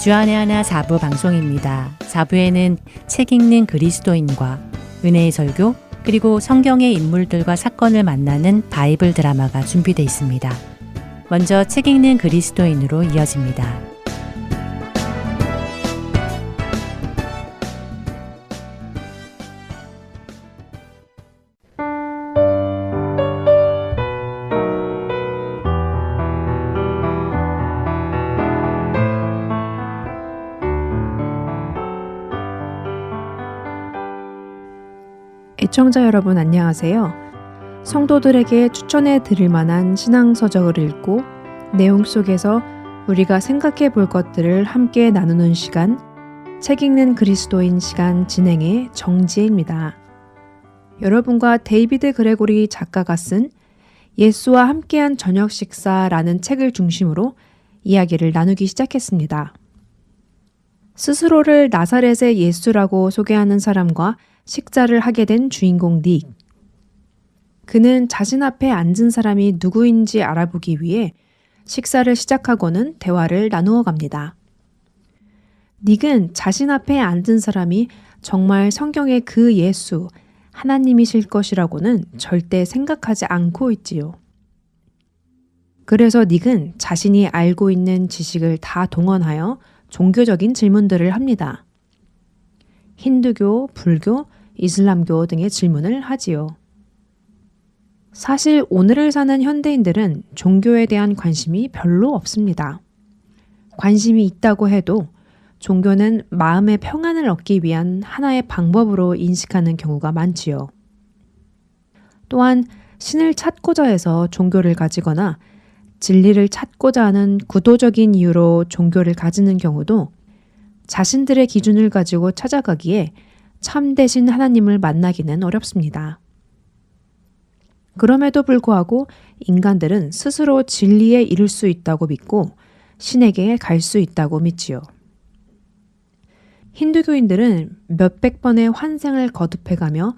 주안의 하나 4부 방송입니다. 4부에는 책 읽는 그리스도인과 은혜의 설교 그리고 성경의 인물들과 사건을 만나는 바이블 드라마가 준비되어 있습니다. 먼저 책 읽는 그리스도인으로 이어집니다. 애청자 여러분 안녕하세요. 성도들에게 추천해 드릴 만한 신앙서적을 읽고 내용 속에서 우리가 생각해 볼 것들을 함께 나누는 시간, 책 읽는 그리스도인 시간 진행의 정지혜입니다. 여러분과 데이비드 그레고리 작가가 쓴 예수와 함께한 저녁 식사라는 책을 중심으로 이야기를 나누기 시작했습니다. 스스로를 나사렛의 예수라고 소개하는 사람과 식사를 하게 된 주인공 닉. 그는 자신 앞에 앉은 사람이 누구인지 알아보기 위해 식사를 시작하고는 대화를 나누어 갑니다. 닉은 자신 앞에 앉은 사람이 정말 성경의 그 예수, 하나님이실 것이라고는 절대 생각하지 않고 있지요. 그래서 닉은 자신이 알고 있는 지식을 다 동원하여 종교적인 질문들을 합니다. 힌두교, 불교, 이슬람교 등의 질문을 하지요. 사실 오늘을 사는 현대인들은 종교에 대한 관심이 별로 없습니다. 관심이 있다고 해도 종교는 마음의 평안을 얻기 위한 하나의 방법으로 인식하는 경우가 많지요. 또한 신을 찾고자 해서 종교를 가지거나 진리를 찾고자 하는 구도적인 이유로 종교를 가지는 경우도 자신들의 기준을 가지고 찾아가기에 참되신 하나님을 만나기는 어렵습니다. 그럼에도 불구하고 인간들은 스스로 진리에 이를 수 있다고 믿고 신에게 갈 수 있다고 믿지요. 힌두교인들은 몇백 번의 환생을 거듭해가며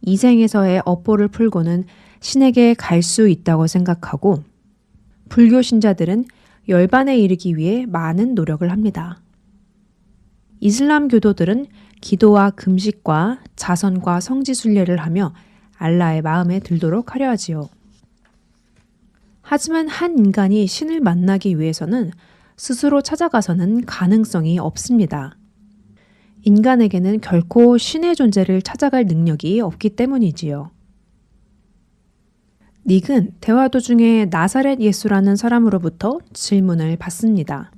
이생에서의 업보를 풀고는 신에게 갈 수 있다고 생각하고 불교 신자들은 열반에 이르기 위해 많은 노력을 합니다. 이슬람 교도들은 기도와 금식과 자선과 성지순례를 하며 알라의 마음에 들도록 하려 하지요. 하지만 한 인간이 신을 만나기 위해서는 스스로 찾아가서는 가능성이 없습니다. 인간에게는 결코 신의 존재를 찾아갈 능력이 없기 때문이지요. 닉은 대화 도중에 나사렛 예수라는 사람으로부터 질문을 받습니다.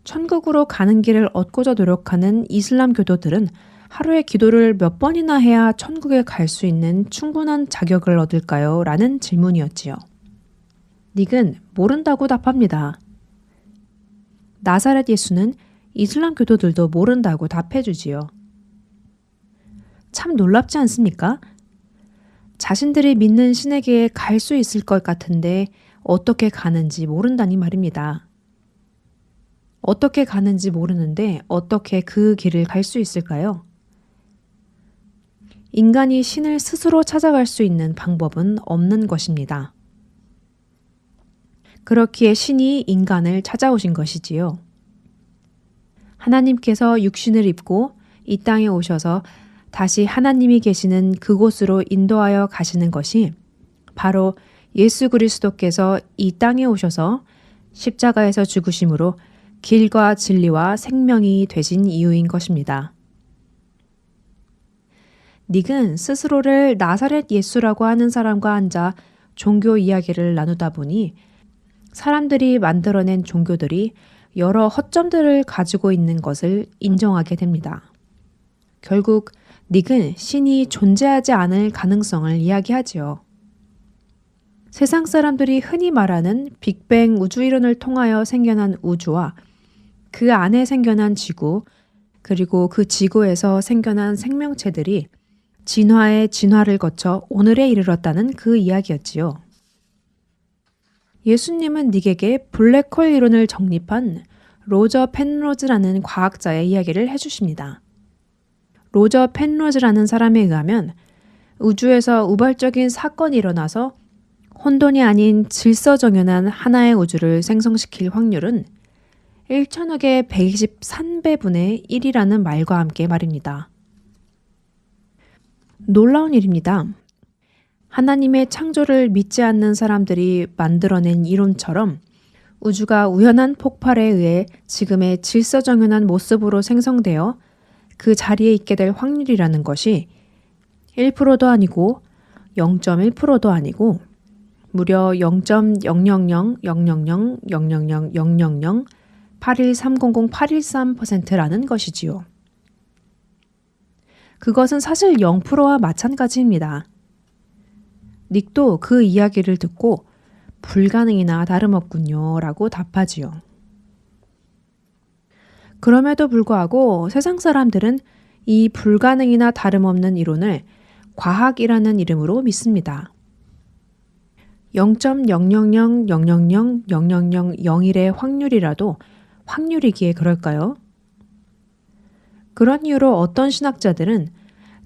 천국으로 가는 길을 얻고자 노력하는 이슬람 교도들은 하루에 기도를 몇 번이나 해야 천국에 갈 수 있는 충분한 자격을 얻을까요? 라는 질문이었지요. 닉은 모른다고 답합니다. 나사렛 예수는 이슬람 교도들도 모른다고 답해주지요. 참 놀랍지 않습니까? 자신들이 믿는 신에게 갈 수 있을 것 같은데 어떻게 가는지 모른다니 말입니다. 어떻게 가는지 모르는데 어떻게 그 길을 갈 수 있을까요? 인간이 신을 스스로 찾아갈 수 있는 방법은 없는 것입니다. 그렇기에 신이 인간을 찾아오신 것이지요. 하나님께서 육신을 입고 이 땅에 오셔서 다시 하나님이 계시는 그곳으로 인도하여 가시는 것이 바로 예수 그리스도께서 이 땅에 오셔서 십자가에서 죽으심으로 길과 진리와 생명이 되신 이유인 것입니다. 닉은 스스로를 나사렛 예수라고 하는 사람과 앉아 종교 이야기를 나누다 보니 사람들이 만들어낸 종교들이 여러 허점들을 가지고 있는 것을 인정하게 됩니다. 결국 닉은 신이 존재하지 않을 가능성을 이야기하지요. 세상 사람들이 흔히 말하는 빅뱅 우주이론을 통하여 생겨난 우주와 그 안에 생겨난 지구, 그리고 그 지구에서 생겨난 생명체들이 진화의 진화를 거쳐 오늘에 이르렀다는 그 이야기였지요. 예수님은 닉에게 블랙홀 이론을 정립한 로저 펜로즈라는 과학자의 이야기를 해주십니다. 로저 펜로즈라는 사람에 의하면 우주에서 우발적인 사건이 일어나서 혼돈이 아닌 질서정연한 하나의 우주를 생성시킬 확률은 1천억의 123배분의 1이라는 말과 함께 말입니다. 놀라운 일입니다. 하나님의 창조를 믿지 않는 사람들이 만들어낸 이론처럼 우주가 우연한 폭발에 의해 지금의 질서정연한 모습으로 생성되어 그 자리에 있게 될 확률이라는 것이 1%도 아니고 0.1%도 아니고 무려 0.00000000081300813%라는 것이지요. 그것은 사실 0%와 마찬가지입니다. 닉도 그 이야기를 듣고 불가능이나 다름없군요 라고 답하지요. 그럼에도 불구하고 세상 사람들은 이 불가능이나 다름없는 이론을 과학이라는 이름으로 믿습니다. 0.00000001의 확률이라도 확률이기에 그럴까요? 그런 이유로 어떤 신학자들은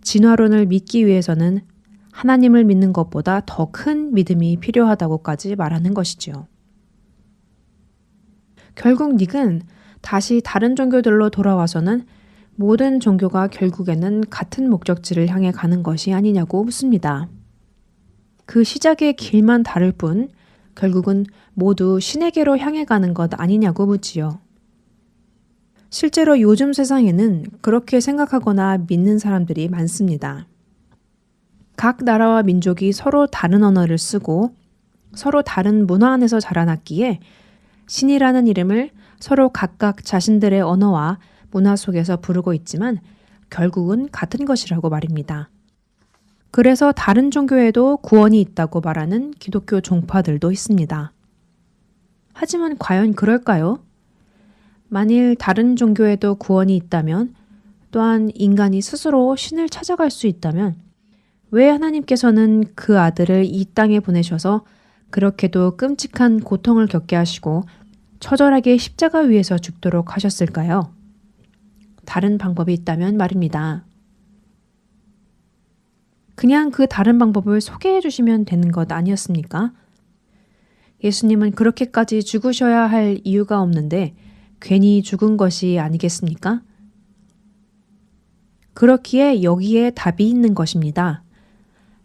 진화론을 믿기 위해서는 하나님을 믿는 것보다 더 큰 믿음이 필요하다고까지 말하는 것이지요. 결국 닉은 다시 다른 종교들로 돌아와서는 모든 종교가 결국에는 같은 목적지를 향해 가는 것이 아니냐고 묻습니다. 그 시작의 길만 다를 뿐 결국은 모두 신에게로 향해 가는 것 아니냐고 묻지요. 실제로 요즘 세상에는 그렇게 생각하거나 믿는 사람들이 많습니다. 각 나라와 민족이 서로 다른 언어를 쓰고 서로 다른 문화 안에서 자라났기에 신이라는 이름을 서로 각각 자신들의 언어와 문화 속에서 부르고 있지만 결국은 같은 것이라고 말입니다. 그래서 다른 종교에도 구원이 있다고 말하는 기독교 종파들도 있습니다. 하지만 과연 그럴까요? 만일 다른 종교에도 구원이 있다면, 또한 인간이 스스로 신을 찾아갈 수 있다면 왜 하나님께서는 그 아들을 이 땅에 보내셔서 그렇게도 끔찍한 고통을 겪게 하시고 처절하게 십자가 위에서 죽도록 하셨을까요? 다른 방법이 있다면 말입니다. 그냥 그 다른 방법을 소개해 주시면 되는 것 아니었습니까? 예수님은 그렇게까지 죽으셔야 할 이유가 없는데 괜히 죽은 것이 아니겠습니까? 그렇기에 여기에 답이 있는 것입니다.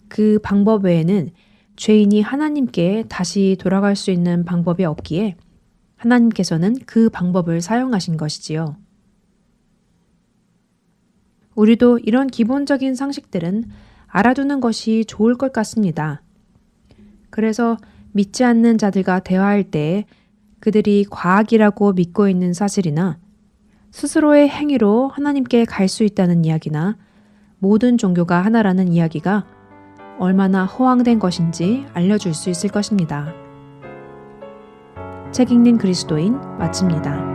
그 방법 외에는 죄인이 하나님께 다시 돌아갈 수 있는 방법이 없기에 하나님께서는 그 방법을 사용하신 것이지요. 우리도 이런 기본적인 상식들은 알아두는 것이 좋을 것 같습니다. 그래서 믿지 않는 자들과 대화할 때 그들이 과학이라고 믿고 있는 사실이나 스스로의 행위로 하나님께 갈 수 있다는 이야기나 모든 종교가 하나라는 이야기가 얼마나 허황된 것인지 알려줄 수 있을 것입니다. 책 읽는 그리스도인 마칩니다.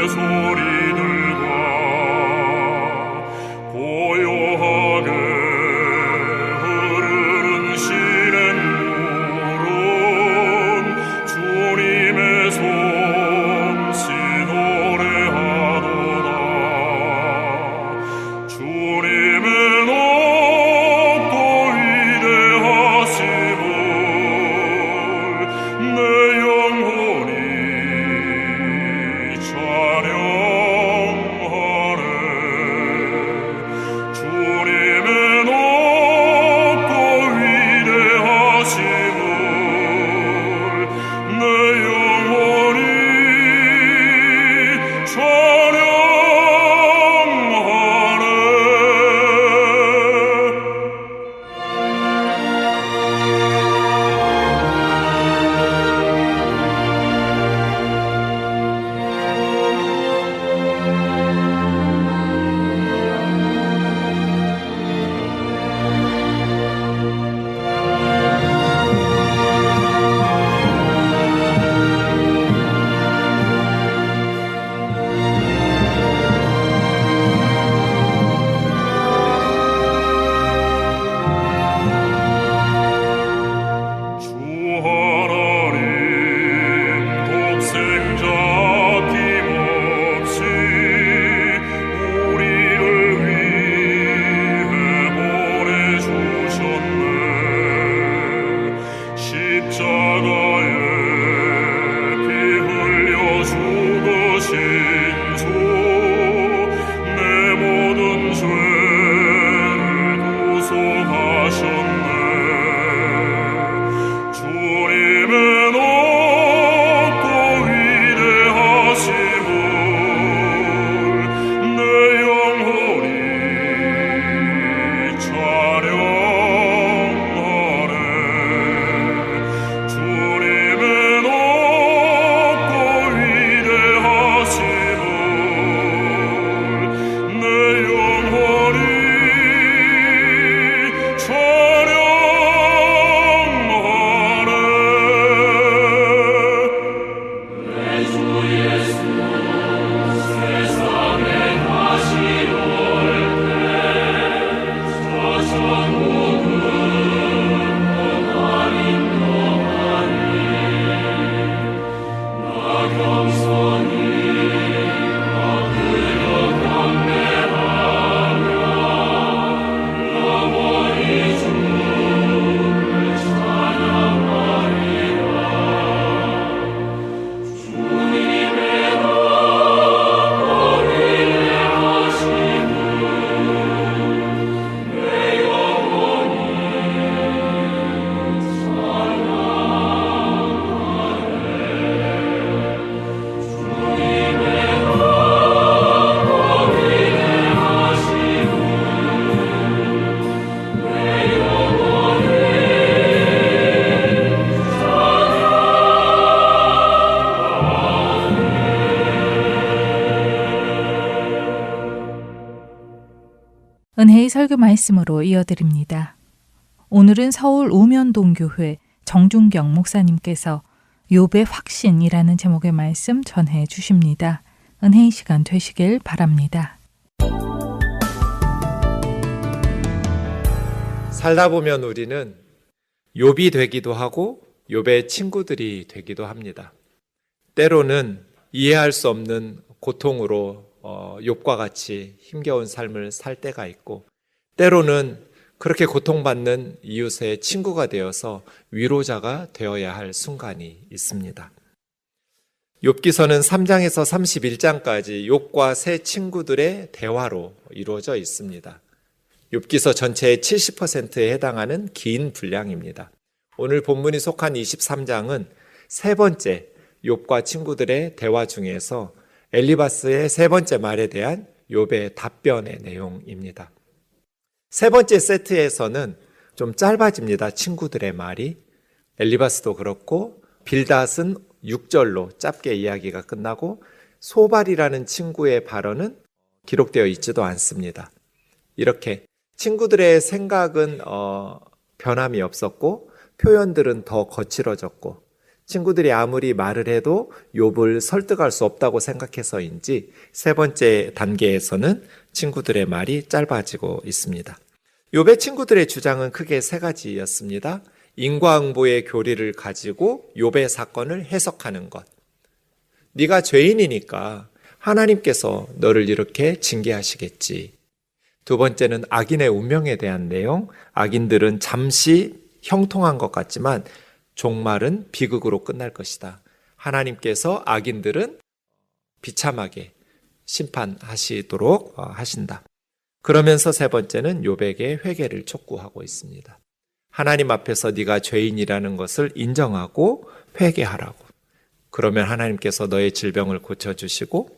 소리들과 고요하게 은혜의 설교 말씀으로 이어드립니다. 오늘은 서울 우면동교회 정준경 목사님께서 욥의 확신이라는 제목의 말씀 전해 주십니다. 은혜의 시간 되시길 바랍니다. 살다 보면 우리는 욥이 되기도 하고 욥의 친구들이 되기도 합니다. 때로는 이해할 수 없는 고통으로 욥과 같이 힘겨운 삶을 살 때가 있고, 때로는 그렇게 고통받는 이웃의 친구가 되어서 위로자가 되어야 할 순간이 있습니다. 욥기서는 3장에서 31장까지 욥과 세 친구들의 대화로 이루어져 있습니다. 욥기서 전체의 70%에 해당하는 긴 분량입니다. 오늘 본문이 속한 23장은 세 번째 욥과 친구들의 대화 중에서 엘리바스의 세 번째 말에 대한 욥의 답변의 내용입니다. 세 번째 세트에서는 좀 짧아집니다. 친구들의 말이. 엘리바스도 그렇고 빌닷은 6절로 짧게 이야기가 끝나고 소발이라는 친구의 발언은 기록되어 있지도 않습니다. 이렇게 친구들의 생각은 변함이 없었고 표현들은 더 거칠어졌고, 친구들이 아무리 말을 해도 욥을 설득할 수 없다고 생각해서인지 세 번째 단계에서는 친구들의 말이 짧아지고 있습니다. 욥의 친구들의 주장은 크게 세 가지였습니다. 인과응보의 교리를 가지고 욥의 사건을 해석하는 것. 네가 죄인이니까 하나님께서 너를 이렇게 징계하시겠지. 두 번째는 악인의 운명에 대한 내용. 악인들은 잠시 형통한 것 같지만 종말은 비극으로 끝날 것이다. 하나님께서 악인들은 비참하게 심판하시도록 하신다. 그러면서 세 번째는 욥에게 회개를 촉구하고 있습니다. 하나님 앞에서 네가 죄인이라는 것을 인정하고 회개하라고. 그러면 하나님께서 너의 질병을 고쳐주시고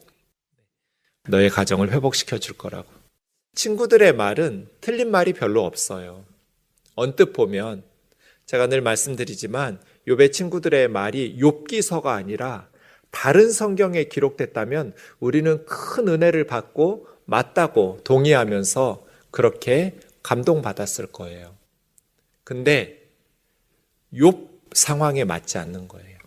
너의 가정을 회복시켜 줄 거라고. 친구들의 말은 틀린 말이 별로 없어요. 언뜻 보면 제가 늘 말씀드리지만 욥의 친구들의 말이 욥기서가 아니라 다른 성경에 기록됐다면 우리는 큰 은혜를 받고 맞다고 동의하면서 그렇게 감동받았을 거예요. 근데 욥 상황에 맞지 않는 거예요.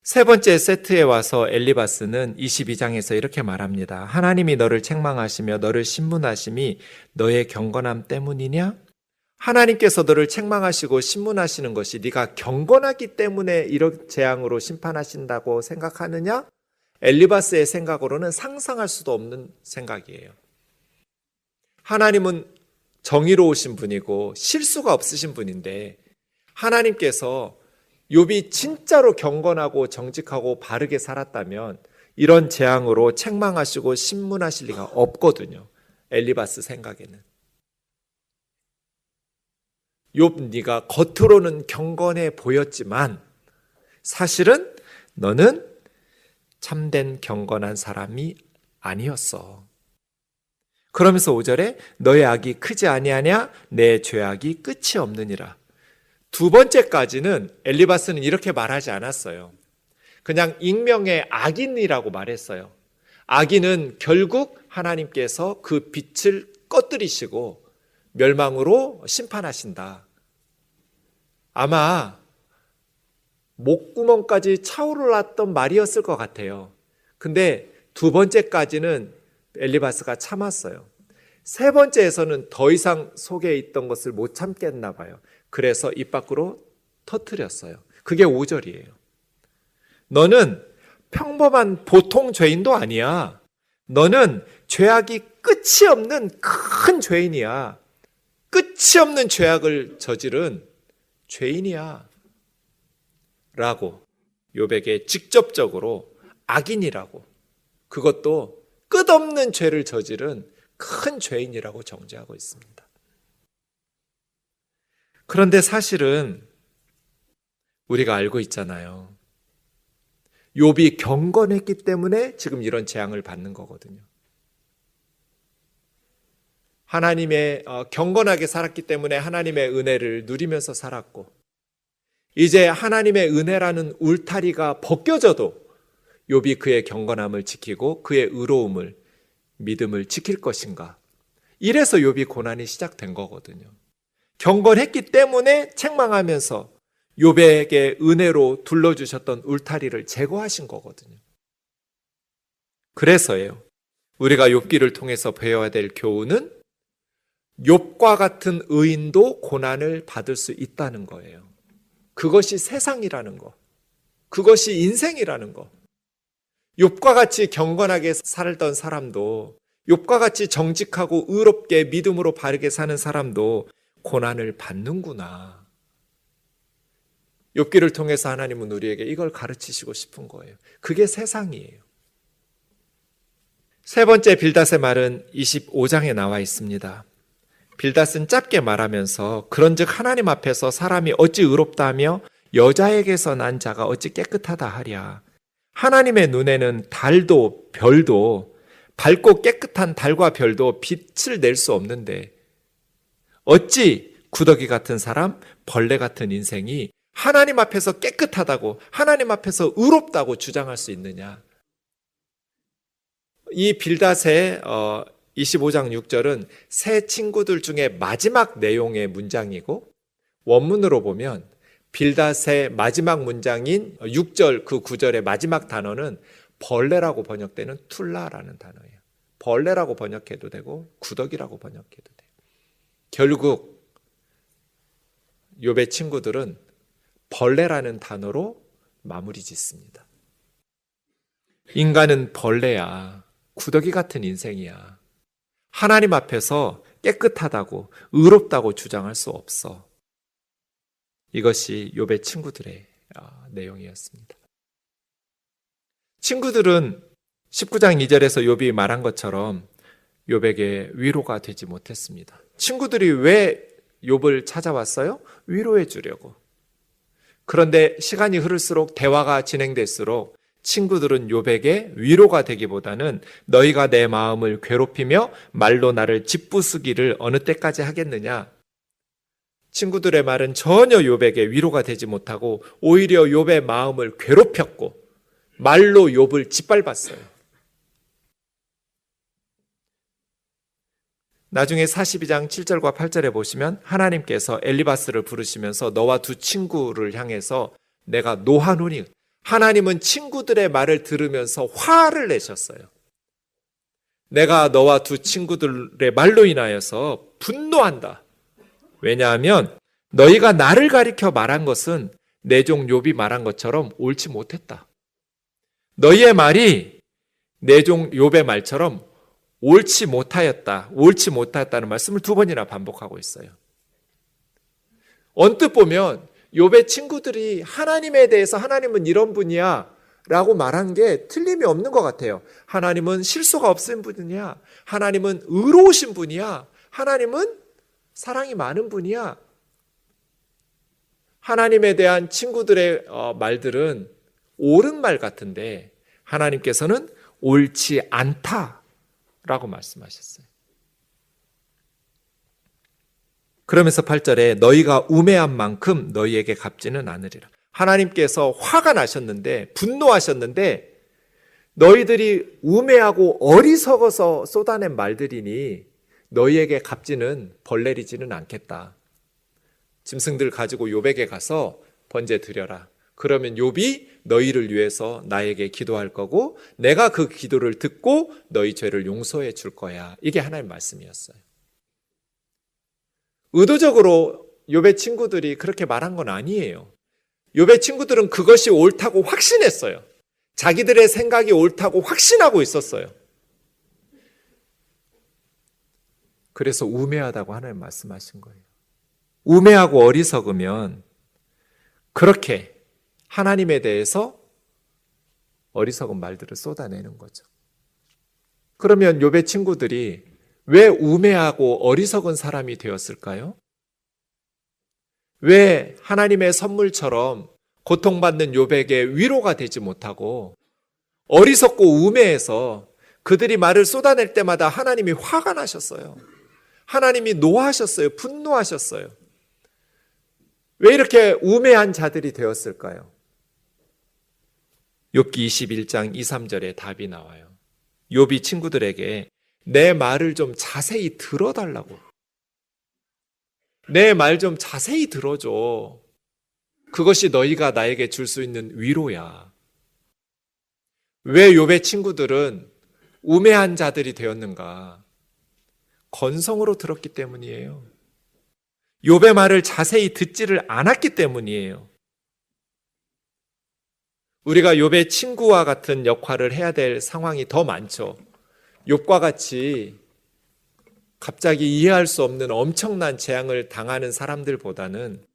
세 번째 세트에 와서 엘리바스는 22장에서 이렇게 말합니다. 하나님이 너를 책망하시며 너를 신문하심이 너의 경건함 때문이냐? 하나님께서 너를 책망하시고 신문하시는 것이 네가 경건하기 때문에 이런 재앙으로 심판하신다고 생각하느냐? 엘리바스의 생각으로는 상상할 수도 없는 생각이에요. 하나님은 정의로우신 분이고 실수가 없으신 분인데 하나님께서 욥이 진짜로 경건하고 정직하고 바르게 살았다면 이런 재앙으로 책망하시고 신문하실 리가 없거든요. 엘리바스 생각에는. 욥, 네가 겉으로는 경건해 보였지만 사실은 너는 참된 경건한 사람이 아니었어. 그러면서 5절에 너의 악이 크지 아니하냐? 내 죄악이 끝이 없느니라. 두 번째까지는 엘리바스는 이렇게 말하지 않았어요. 그냥 익명의 악인이라고 말했어요. 악인은 결국 하나님께서 그 빛을 꺼뜨리시고 멸망으로 심판하신다. 아마 목구멍까지 차오르렀던 말이었을 것 같아요. 근데 두 번째까지는 엘리바스가 참았어요. 세 번째에서는 더 이상 속에 있던 것을 못 참겠나 봐요. 그래서 입 밖으로 터뜨렸어요. 그게 5절이에요. 너는 평범한 보통 죄인도 아니야. 너는 죄악이 끝이 없는 큰 죄인이야. 끝이 없는 죄악을 저지른 죄인이야. 라고 욥에게 직접적으로 악인이라고, 그것도 끝없는 죄를 저지른 큰 죄인이라고 정죄하고 있습니다. 그런데 사실은 우리가 알고 있잖아요. 욥이 경건했기 때문에 지금 이런 재앙을 받는 거거든요. 하나님의 경건하게 살았기 때문에 하나님의 은혜를 누리면서 살았고, 이제 하나님의 은혜라는 울타리가 벗겨져도 욥이 그의 경건함을 지키고 그의 의로움을 믿음을 지킬 것인가? 이래서 욥이 고난이 시작된 거거든요. 경건했기 때문에 책망하면서 욥에게 은혜로 둘러주셨던 울타리를 제거하신 거거든요. 그래서예요. 우리가 욥기를 통해서 배워야 될 교훈은 욥과 같은 의인도 고난을 받을 수 있다는 거예요. 그것이 세상이라는 거. 그것이 인생이라는 거. 욥과 같이 경건하게 살던 사람도, 욥과 같이 정직하고 의롭게 믿음으로 바르게 사는 사람도 고난을 받는구나. 욥기를 통해서 하나님은 우리에게 이걸 가르치시고 싶은 거예요. 그게 세상이에요. 세 번째 빌닷의 말은 25장에 나와 있습니다. 빌닷은 짧게 말하면서 그런즉 하나님 앞에서 사람이 어찌 의롭다 하며 여자에게서 난 자가 어찌 깨끗하다 하랴. 하나님의 눈에는 달도 별도, 밝고 깨끗한 달과 별도 빛을 낼 수 없는데 어찌 구더기 같은 사람, 벌레 같은 인생이 하나님 앞에서 깨끗하다고, 하나님 앞에서 의롭다고 주장할 수 있느냐. 이 빌닷의 25장 6절은 세 친구들 중에 마지막 내용의 문장이고, 원문으로 보면 빌닷의 마지막 문장인 6절 그 9절의 마지막 단어는 벌레라고 번역되는 툴라라는 단어예요. 벌레라고 번역해도 되고 구더기라고 번역해도 돼요. 결국 욥의 친구들은 벌레라는 단어로 마무리 짓습니다. 인간은 벌레야. 구더기 같은 인생이야. 하나님 앞에서 깨끗하다고 의롭다고 주장할 수 없어. 이것이 욥의 친구들의 내용이었습니다. 친구들은 19장 2절에서 욥이 말한 것처럼 욥에게 위로가 되지 못했습니다. 친구들이 왜 욥을 찾아왔어요? 위로해 주려고. 그런데 시간이 흐를수록 대화가 진행될수록 친구들은 욥에게 위로가 되기보다는 너희가 내 마음을 괴롭히며 말로 나를 짓부수기를 어느 때까지 하겠느냐. 친구들의 말은 전혀 욥에게 위로가 되지 못하고 오히려 욥의 마음을 괴롭혔고 말로 욥을 짓밟았어요. 나중에 42장 7절과 8절에 보시면 하나님께서 엘리바스를 부르시면서 너와 두 친구를 향해서 내가 노하노니, 하나님은 친구들의 말을 들으면서 화를 내셨어요. 내가 너와 두 친구들의 말로 인하여서 분노한다. 왜냐하면 너희가 나를 가리켜 말한 것은 내 종 욥이 말한 것처럼 옳지 못했다. 너희의 말이 내 종 욥의 말처럼 옳지 못하였다는 말씀을 두 번이나 반복하고 있어요. 언뜻 보면 욥의 친구들이 하나님에 대해서 하나님은 이런 분이야 라고 말한 게 틀림이 없는 것 같아요. 하나님은 실수가 없으신 분이야. 하나님은 의로우신 분이야. 하나님은 사랑이 많은 분이야. 하나님에 대한 친구들의 말들은 옳은 말 같은데 하나님께서는 옳지 않다라고 말씀하셨어요. 그러면서 8절에 너희가 우매한 만큼 너희에게 갚지는 않으리라. 하나님께서 화가 나셨는데, 분노하셨는데 너희들이 우매하고 어리석어서 쏟아낸 말들이니 너희에게 갚지는 벌내리지는 않겠다. 짐승들 가지고 욥에게 가서 번제 드려라. 그러면 욥이 너희를 위해서 나에게 기도할 거고 내가 그 기도를 듣고 너희 죄를 용서해 줄 거야. 이게 하나님의 말씀이었어요. 의도적으로 욥의 친구들이 그렇게 말한 건 아니에요. 욥의 친구들은 그것이 옳다고 확신했어요. 자기들의 생각이 옳다고 확신하고 있었어요. 그래서 우매하다고 하나님 말씀하신 거예요. 우매하고 어리석으면 그렇게 하나님에 대해서 어리석은 말들을 쏟아내는 거죠. 그러면 욥의 친구들이 왜 우매하고 어리석은 사람이 되었을까요? 왜 하나님의 선물처럼 고통받는 욥에게 위로가 되지 못하고 어리석고 우매해서 그들이 말을 쏟아낼 때마다 하나님이 화가 나셨어요. 하나님이 노하셨어요. 분노하셨어요. 왜 이렇게 우매한 자들이 되었을까요? 욥기 21장 2, 3절에 답이 나와요. 욥이 친구들에게 내 말을 좀 자세히 들어달라고. 내 말 좀 자세히 들어줘. 그것이 너희가 나에게 줄 수 있는 위로야. 왜 욥의 친구들은 우매한 자들이 되었는가? 건성으로 들었기 때문이에요. 욥의 말을 자세히 듣지를 않았기 때문이에요. 우리가 욥의 친구와 같은 역할을 해야 될 상황이 더 많죠. 욥과 같이 갑자기 이해할 수 없는 엄청난 재앙을 당하는 사람들보다는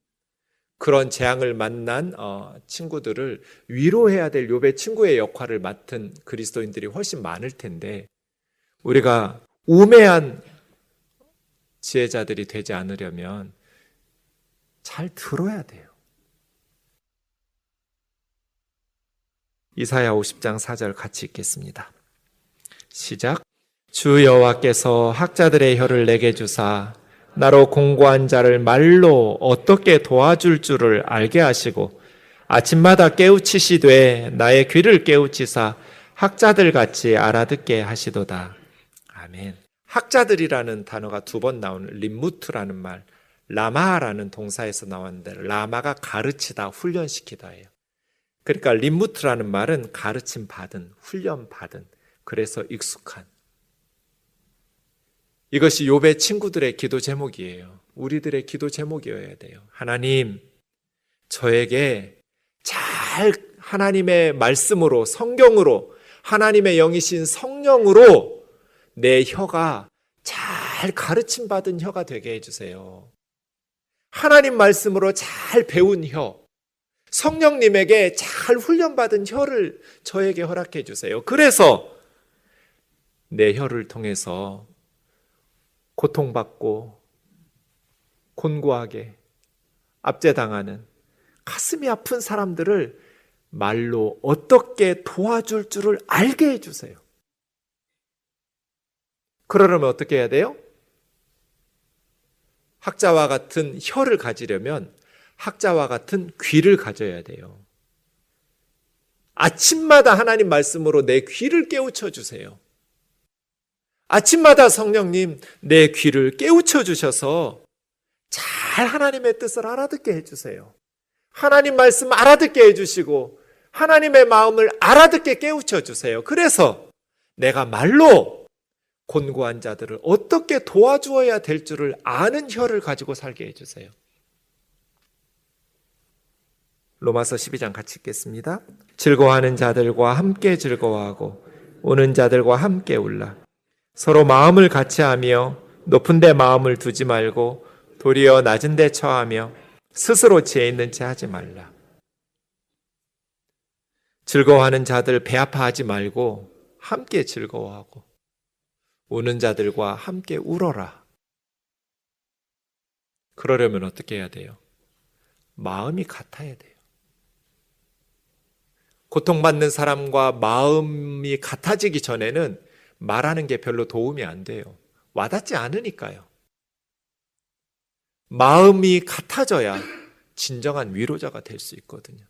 그런 재앙을 만난 친구들을 위로해야 될 욥의 친구의 역할을 맡은 그리스도인들이 훨씬 많을 텐데, 우리가 우매한 지혜자들이 되지 않으려면 잘 들어야 돼요. 이사야 50장 4절 같이 읽겠습니다. 시작. 주 여호와께서 학자들의 혀를 내게 주사 나로 공고한 자를 말로 어떻게 도와줄 줄을 알게 하시고 아침마다 깨우치시되 나의 귀를 깨우치사 학자들 같이 알아듣게 하시도다. 아멘. 학자들이라는 단어가 2번 나오는 림무트라는 말, 라마라는 동사에서 나왔는데, 라마가 가르치다, 훈련시키다예요. 그러니까 림무트라는 말은 가르침 받은, 훈련 받은, 그래서 익숙한. 이것이 욥의 친구들의 기도 제목이에요. 우리들의 기도 제목이어야 돼요. 하나님, 저에게 잘 하나님의 말씀으로, 성경으로, 하나님의 영이신 성령으로 내 혀가 잘 가르침 받은 혀가 되게 해주세요. 하나님 말씀으로 잘 배운 혀, 성령님에게 잘 훈련받은 혀를 저에게 허락해 주세요. 그래서 내 혀를 통해서 고통받고 곤고하게 압제당하는 가슴이 아픈 사람들을 말로 어떻게 도와줄 줄을 알게 해주세요. 그러려면 어떻게 해야 돼요? 학자와 같은 혀를 가지려면 학자와 같은 귀를 가져야 돼요. 아침마다 하나님 말씀으로 내 귀를 깨우쳐 주세요. 아침마다 성령님 내 귀를 깨우쳐 주셔서 잘 하나님의 뜻을 알아듣게 해주세요. 하나님 말씀 알아듣게 해주시고 하나님의 마음을 알아듣게 깨우쳐 주세요. 그래서 내가 말로 곤고한 자들을 어떻게 도와주어야 될 줄을 아는 혀를 가지고 살게 해주세요. 로마서 12장 같이 읽겠습니다. 즐거워하는 자들과 함께 즐거워하고 우는 자들과 함께 울라. 서로 마음을 같이하며 높은 데 마음을 두지 말고 도리어 낮은 데 처하며 스스로 지혜 있는 채 하지 말라. 즐거워하는 자들 배 아파하지 말고 함께 즐거워하고 우는 자들과 함께 울어라. 그러려면 어떻게 해야 돼요? 마음이 같아야 돼요. 고통받는 사람과 마음이 같아지기 전에는 말하는 게 별로 도움이 안 돼요. 와닿지 않으니까요. 마음이 같아져야 진정한 위로자가 될 수 있거든요.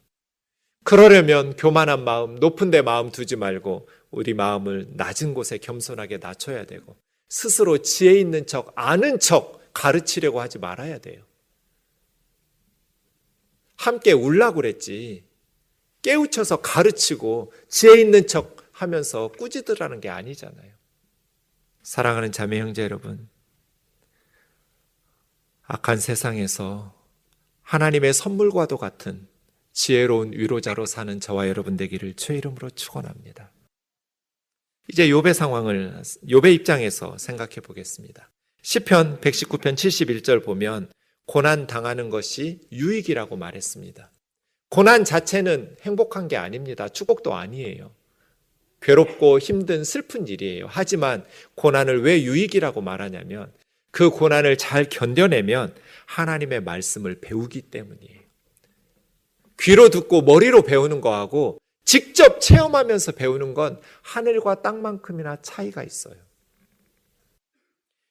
그러려면 교만한 마음, 높은 데 마음 두지 말고 우리 마음을 낮은 곳에 겸손하게 낮춰야 되고 스스로 지혜 있는 척, 아는 척 가르치려고 하지 말아야 돼요. 함께 울라고 그랬지 깨우쳐서 가르치고 지혜 있는 척 하면서 꾸짖으라는 게 아니잖아요. 사랑하는 자매 형제 여러분, 악한 세상에서 하나님의 선물과도 같은 지혜로운 위로자로 사는 저와 여러분 되기를 주의 이름으로 축원합니다. 이제 욥의 상황을 욥의 입장에서 생각해 보겠습니다. 시편 119편 71절 보면 고난 당하는 것이 유익이라고 말했습니다. 고난 자체는 행복한 게 아닙니다. 축복도 아니에요. 괴롭고 힘든 슬픈 일이에요. 하지만 고난을 왜 유익이라고 말하냐면 그 고난을 잘 견뎌내면 하나님의 말씀을 배우기 때문이에요. 귀로 듣고 머리로 배우는 거하고 직접 체험하면서 배우는 건 하늘과 땅만큼이나 차이가 있어요.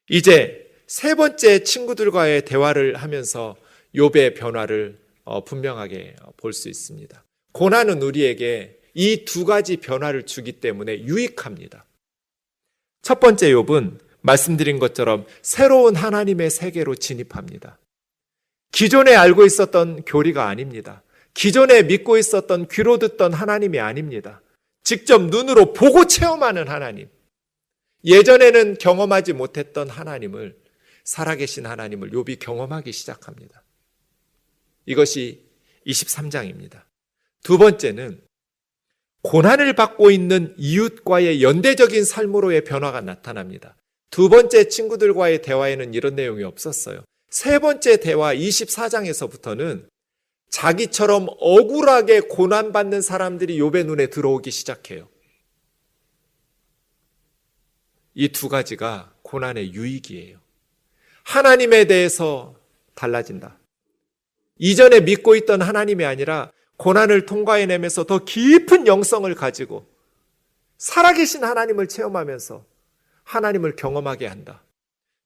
이제 세 번째 친구들과의 대화를 하면서 욥의 변화를 분명하게 볼 수 있습니다. 고난은 우리에게 이 두 가지 변화를 주기 때문에 유익합니다. 첫 번째 욥은 말씀드린 것처럼 새로운 하나님의 세계로 진입합니다. 기존에 알고 있었던 교리가 아닙니다. 기존에 믿고 있었던 귀로 듣던 하나님이 아닙니다. 직접 눈으로 보고 체험하는 하나님. 예전에는 경험하지 못했던 하나님을, 살아계신 하나님을 욥이 경험하기 시작합니다. 이것이 23장입니다. 두 번째는 고난을 받고 있는 이웃과의 연대적인 삶으로의 변화가 나타납니다. 두 번째 친구들과의 대화에는 이런 내용이 없었어요. 세 번째 대화 24장에서부터는 자기처럼 억울하게 고난받는 사람들이 욥의 눈에 들어오기 시작해요. 이 두 가지가 고난의 유익이에요. 하나님에 대해서 달라진다. 이전에 믿고 있던 하나님이 아니라 고난을 통과해내면서 더 깊은 영성을 가지고 살아계신 하나님을 체험하면서 하나님을 경험하게 한다.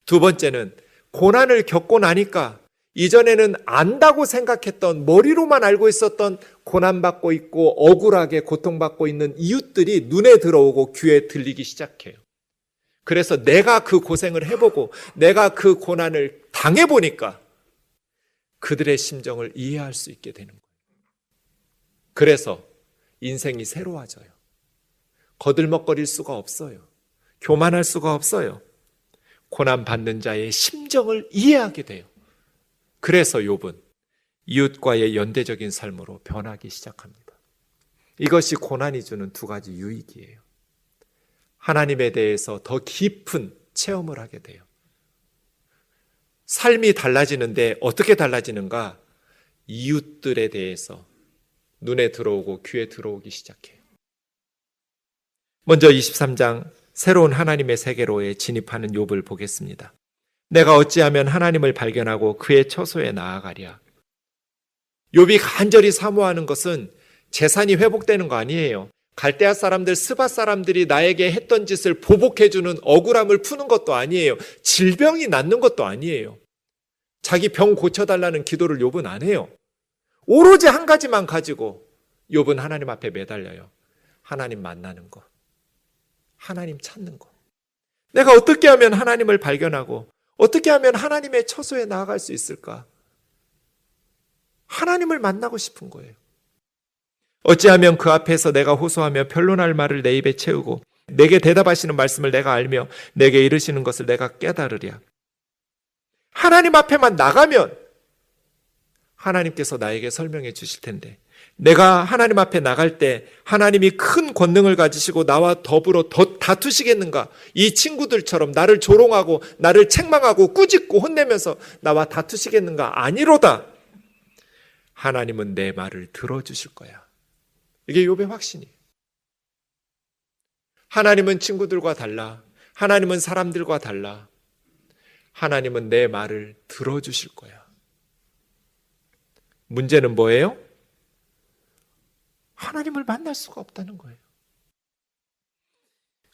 두 번째는 고난을 겪고 나니까 이전에는 안다고 생각했던, 머리로만 알고 있었던 고난받고 있고 억울하게 고통받고 있는 이웃들이 눈에 들어오고 귀에 들리기 시작해요. 그래서 내가 그 고생을 해보고 내가 그 고난을 당해보니까 그들의 심정을 이해할 수 있게 되는 거예요. 그래서 인생이 새로워져요. 거들먹거릴 수가 없어요. 교만할 수가 없어요. 고난받는 자의 심정을 이해하게 돼요. 그래서 욥은 이웃과의 연대적인 삶으로 변하기 시작합니다. 이것이 고난이 주는 두 가지 유익이에요. 하나님에 대해서 더 깊은 체험을 하게 돼요. 삶이 달라지는데 어떻게 달라지는가? 이웃들에 대해서 눈에 들어오고 귀에 들어오기 시작해요. 먼저 23장 새로운 하나님의 세계로에 진입하는 욥을 보겠습니다. 내가 어찌하면 하나님을 발견하고 그의 처소에 나아가랴. 욥이 간절히 사모하는 것은 재산이 회복되는 거 아니에요. 갈대아 사람들, 스바 사람들이 나에게 했던 짓을 보복해주는 억울함을 푸는 것도 아니에요. 질병이 낫는 것도 아니에요. 자기 병 고쳐달라는 기도를 욥은 안 해요. 오로지 한 가지만 가지고 욥은 하나님 앞에 매달려요. 하나님 만나는 거. 하나님 찾는 거. 내가 어떻게 하면 하나님을 발견하고 어떻게 하면 하나님의 처소에 나아갈 수 있을까? 하나님을 만나고 싶은 거예요. 어찌하면 그 앞에서 내가 호소하며 변론할 말을 내 입에 채우고 내게 대답하시는 말씀을 내가 알며 내게 이르시는 것을 내가 깨달으랴. 하나님 앞에만 나가면 하나님께서 나에게 설명해 주실 텐데, 내가 하나님 앞에 나갈 때 하나님이 큰 권능을 가지시고 나와 더불어 더 다투시겠는가? 이 친구들처럼 나를 조롱하고 나를 책망하고 꾸짖고 혼내면서 나와 다투시겠는가? 아니로다. 하나님은 내 말을 들어주실 거야. 이게 욥의 확신이에요. 하나님은 친구들과 달라. 하나님은 사람들과 달라. 하나님은 내 말을 들어주실 거야. 문제는 뭐예요? 하나님을 만날 수가 없다는 거예요.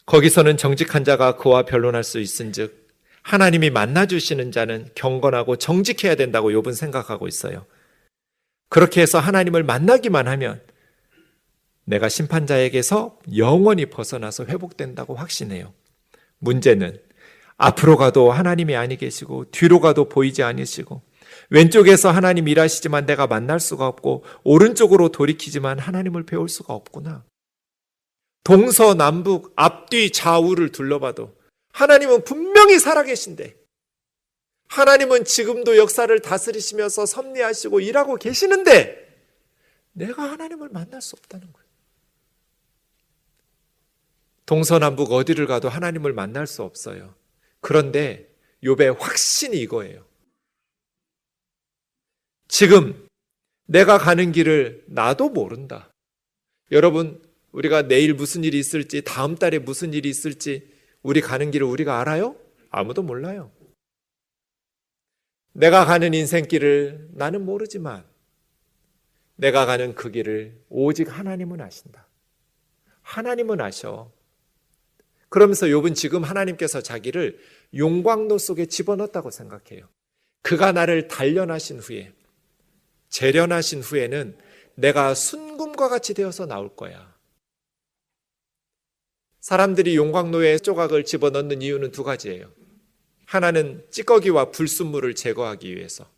거기서는 정직한 자가 그와 변론할 수 있은즉 하나님이 만나주시는 자는 경건하고 정직해야 된다고 욥은 생각하고 있어요. 그렇게 해서 하나님을 만나기만 하면 내가 심판자에게서 영원히 벗어나서 회복된다고 확신해요. 문제는 앞으로 가도 하나님이 아니 계시고 뒤로 가도 보이지 않으시고 왼쪽에서 하나님 일하시지만 내가 만날 수가 없고 오른쪽으로 돌이키지만 하나님을 배울 수가 없구나. 동서남북 앞뒤 좌우를 둘러봐도 하나님은 분명히 살아계신데, 하나님은 지금도 역사를 다스리시면서 섭리하시고 일하고 계시는데 내가 하나님을 만날 수 없다는 거예요. 동서남북 어디를 가도 하나님을 만날 수 없어요. 그런데 욥의 확신이 이거예요. 지금 내가 가는 길을 나도 모른다. 여러분, 우리가 내일 무슨 일이 있을지, 다음 달에 무슨 일이 있을지 우리 가는 길을 우리가 알아요? 아무도 몰라요. 내가 가는 인생길을 나는 모르지만 내가 가는 그 길을 오직 하나님은 아신다. 하나님은 아셔. 그러면서 욥은 지금 하나님께서 자기를 용광로 속에 집어넣었다고 생각해요. 그가 나를 단련하신 후에, 재련하신 후에는 내가 순금과 같이 되어서 나올 거야. 사람들이 용광로에 조각을 집어넣는 이유는 두 가지예요. 하나는 찌꺼기와 불순물을 제거하기 위해서,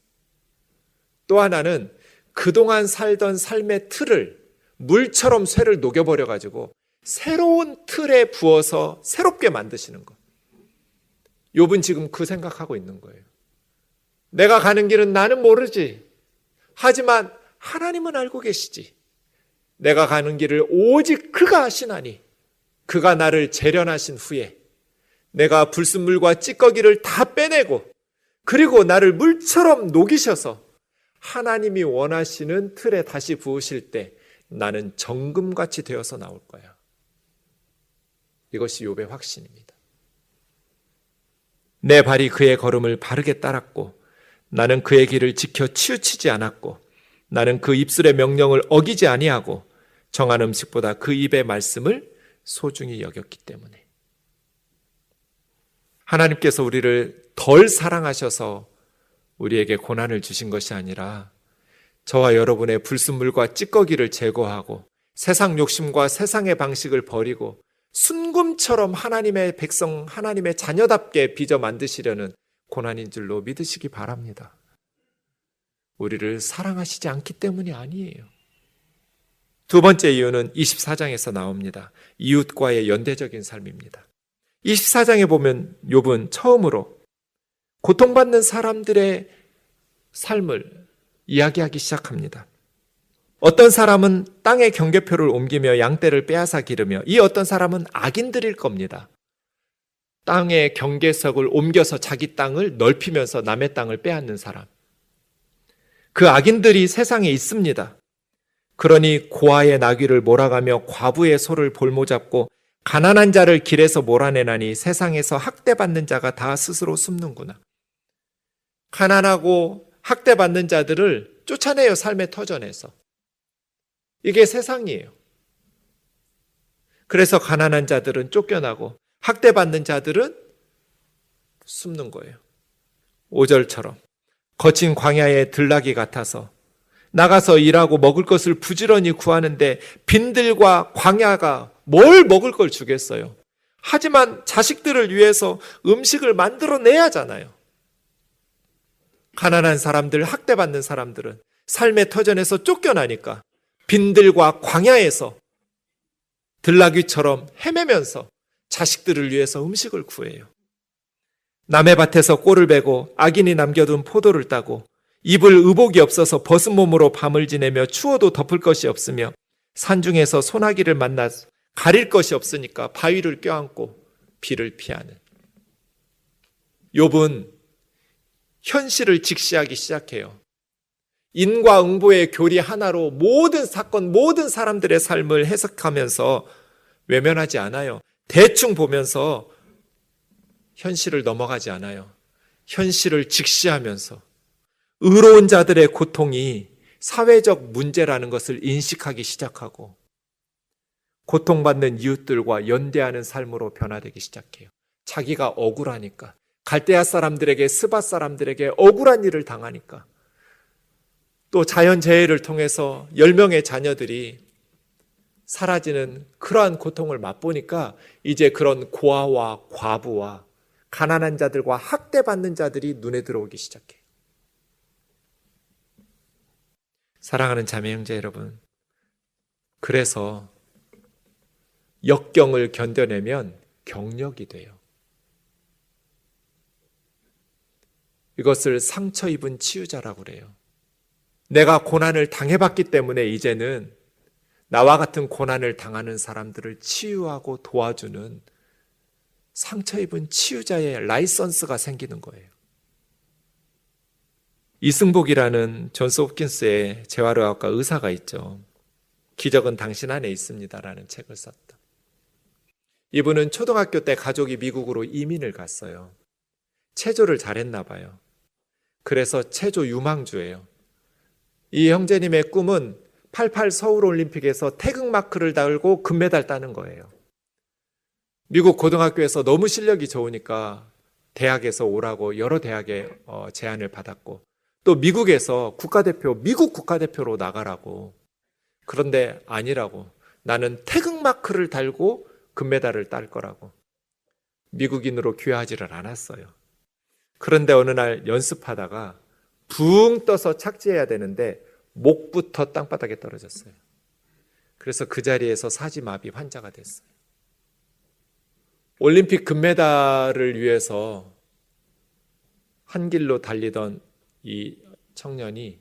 또 하나는 그동안 살던 삶의 틀을 물처럼 쇠를 녹여버려가지고 새로운 틀에 부어서 새롭게 만드시는 것. 욥은 지금 그 생각하고 있는 거예요. 내가 가는 길은 나는 모르지. 하지만 하나님은 알고 계시지. 내가 가는 길을 오직 그가 아시나니 그가 나를 재련하신 후에 내가 불순물과 찌꺼기를 다 빼내고 그리고 나를 물처럼 녹이셔서 하나님이 원하시는 틀에 다시 부으실 때 나는 정금같이 되어서 나올 거야. 이것이 욥의 확신입니다. 내 발이 그의 걸음을 바르게 따랐고 나는 그의 길을 지켜 치우치지 않았고 나는 그 입술의 명령을 어기지 아니하고 정한 음식보다 그 입의 말씀을 소중히 여겼기 때문에. 하나님께서 우리를 덜 사랑하셔서 우리에게 고난을 주신 것이 아니라 저와 여러분의 불순물과 찌꺼기를 제거하고 세상 욕심과 세상의 방식을 버리고 순금처럼 하나님의 백성, 하나님의 자녀답게 빚어 만드시려는 고난인 줄로 믿으시기 바랍니다. 우리를 사랑하시지 않기 때문이 아니에요. 두 번째 이유는 24장에서 나옵니다. 이웃과의 연대적인 삶입니다. 24장에 보면 욥은 처음으로 고통받는 사람들의 삶을 이야기하기 시작합니다. 어떤 사람은 땅의 경계표를 옮기며 양떼를 빼앗아 기르며 이 어떤 사람은 악인들일 겁니다. 땅의 경계석을 옮겨서 자기 땅을 넓히면서 남의 땅을 빼앗는 사람. 그 악인들이 세상에 있습니다. 그러니 고아의 나귀를 몰아가며 과부의 소를 볼모잡고 가난한 자를 길에서 몰아내나니 세상에서 학대받는 자가 다 스스로 숨는구나. 가난하고 학대받는 자들을 쫓아내요, 삶의 터전에서. 이게 세상이에요. 그래서 가난한 자들은 쫓겨나고 학대받는 자들은 숨는 거예요. 5절처럼 거친 광야의 들나귀 같아서 나가서 일하고 먹을 것을 부지런히 구하는데 빈들과 광야가 뭘 먹을 걸 주겠어요. 하지만 자식들을 위해서 음식을 만들어내야 하잖아요. 가난한 사람들, 학대받는 사람들은 삶의 터전에서 쫓겨나니까 빈들과 광야에서 들나귀처럼 헤매면서 자식들을 위해서 음식을 구해요. 남의 밭에서 꼴을 베고 악인이 남겨둔 포도를 따고 입을 의복이 없어서 벗은 몸으로 밤을 지내며 추워도 덮을 것이 없으며 산중에서 소나기를 만나 가릴 것이 없으니까 바위를 껴안고 비를 피하는. 욥은 현실을 직시하기 시작해요. 인과응보의 교리 하나로 모든 사건, 모든 사람들의 삶을 해석하면서 외면하지 않아요. 대충 보면서 현실을 넘어가지 않아요. 현실을 직시하면서 의로운 자들의 고통이 사회적 문제라는 것을 인식하기 시작하고 고통받는 이웃들과 연대하는 삶으로 변화되기 시작해요. 자기가 억울하니까, 갈대아 사람들에게, 스바 사람들에게 억울한 일을 당하니까, 또 자연재해를 통해서 10명의 자녀들이 사라지는 그러한 고통을 맛보니까 이제 그런 고아와 과부와 가난한 자들과 학대받는 자들이 눈에 들어오기 시작해요. 사랑하는 자매 형제 여러분, 그래서 역경을 견뎌내면 경력이 돼요. 이것을 상처 입은 치유자라고 그래요. 내가 고난을 당해봤기 때문에 이제는 나와 같은 고난을 당하는 사람들을 치유하고 도와주는 상처 입은 치유자의 라이선스가 생기는 거예요. 이승복이라는 존스 홉킨스의 재활의학과 의사가 있죠. 기적은 당신 안에 있습니다라는 책을 썼다. 이분은 초등학교 때 가족이 미국으로 이민을 갔어요. 체조를 잘했나 봐요. 그래서 체조 유망주예요. 이 형제님의 꿈은 88 서울올림픽에서 태극마크를 달고 금메달 따는 거예요. 미국 고등학교에서 너무 실력이 좋으니까 대학에서 오라고 여러 대학에 제안을 받았고, 또 미국에서 미국 국가대표로 나가라고. 그런데 아니라고. 나는 태극마크를 달고 금메달을 딸 거라고. 미국인으로 귀화하지를 않았어요. 그런데 어느 날 연습하다가 붕 떠서 착지해야 되는데 목부터 땅바닥에 떨어졌어요. 그래서 그 자리에서 사지마비 환자가 됐어요. 올림픽 금메달을 위해서 한 길로 달리던 이 청년이